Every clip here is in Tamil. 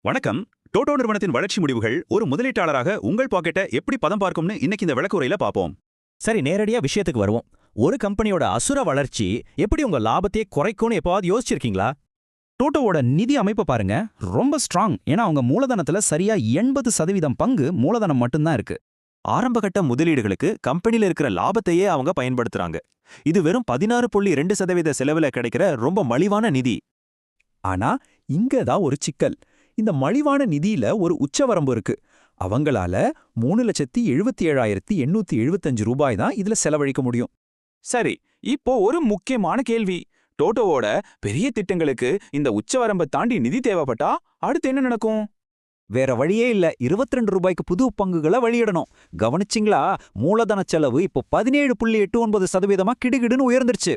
வணக்கம். டோட்டோ நிறுவனத்தின் வளர்ச்சி முடிவுகள் ஒரு முதலீட்டாளராக உங்கள் பாக்கெட்டை எப்படி பதம் பார்க்கும்னு இன்னைக்கு இந்த விளக்குறையில பார்ப்போம். சரி, நேரடியா விஷயத்துக்கு வருவோம். ஒரு கம்பெனியோட அசுர வளர்ச்சி எப்படி உங்க லாபத்தையே குறைக்கும்னு எப்பவாவது யோசிச்சிருக்கீங்களா? டோட்டோவோட நிதி அமைப்பை பாருங்க, ரொம்ப ஸ்ட்ராங். ஏன்னா அவங்க மூலதனத்துல சரியா 80% பங்கு மூலதனம் மட்டும்தான் இருக்கு. ஆரம்பகட்ட முதலீடுகளுக்கு கம்பெனில இருக்கிற லாபத்தையே அவங்க பயன்படுத்துறாங்க. இது வெறும் 16.2% செலவுல கிடைக்கிற ரொம்ப மலிவான நிதி. ஆனா இங்க தான் ஒரு சிக்கல். இந்த மலிவான நிதியில ஒரு உச்சவரம்பு இருக்கு. அவங்களால 3,77,875 ரூபாய் தான் இதுல செலவழிக்க முடியும். சரி, இப்போ ஒரு முக்கியமான கேள்வி. டோட்டோவோட பெரிய திட்டங்களுக்கு இந்த உச்சவரம்பை தாண்டி நிதி தேவைப்பட்டா அடுத்து என்ன நடக்கும்? வேற வழியே இல்ல. 22 ரூபாய்க்கு புது பங்குகளை வெளியிடணும். கவனிச்சிங்களா? மூலதன செலவு இப்போ 17.89% கிடுகிடுன்னு உயர்ந்துருச்சு.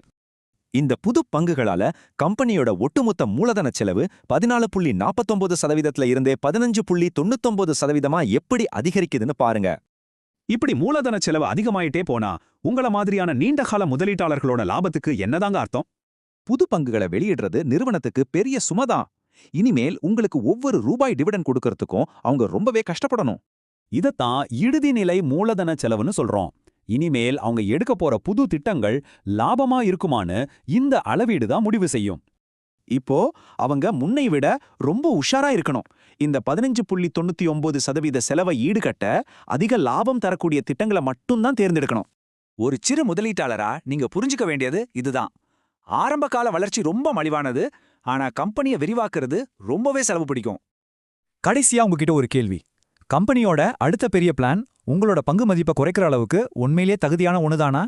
இந்த புது பங்குகளால கம்பெனியோட ஒட்டுமொத்த மூலதன செலவு 14.49% இருந்தே 15.99% எப்படி அதிகரிக்குதுன்னு பாருங்க. இப்படி மூலதன செலவு அதிகமாயிட்டே போனா உங்கள மாதிரியான நீண்டகால முதலீட்டாளர்களோட லாபத்துக்கு என்னதாங்க அர்த்தம்? புது பங்குகளை வெளியிடுறது நிறுவனத்துக்கு பெரிய சுமதான். இனிமேல் உங்களுக்கு ஒவ்வொரு ரூபாய் டிவிடெண்ட் கொடுக்கறதுக்கும் அவங்க ரொம்பவே கஷ்டப்படணும். இதத்தான் இறுதிநிலை மூலதன செலவுன்னு சொல்றோம். இனிமேல் அவங்க எடுக்க போற புது திட்டங்கள் லாபமா இருக்குமான்னு இந்த அளவீடு தான் முடிவு செய்யும். இப்போ அவங்க முன்னை விட ரொம்ப உஷாரா இருக்கணும். இந்த 15.99% செலவை ஈடுகட்ட அதிக லாபம் தரக்கூடிய திட்டங்களை மட்டும்தான் தேர்ந்தெடுக்கணும். ஒரு சிறு முதலீட்டாளரா நீங்க புரிஞ்சுக்க வேண்டியது இதுதான். ஆரம்பகால வளர்ச்சி ரொம்ப மலிவானது, ஆனா கம்பெனியை விரிவாக்குறது ரொம்பவே செலவு பிடிக்கும். கடைசியா உங்ககிட்ட ஒரு கேள்வி. கம்பெனியோட அடுத்த பெரிய பிளான் உங்களோட பங்கு மதிப்பை குறைக்கிற அளவுக்கு உண்மையிலேயே தகுதியான ஒண்ணுதானா?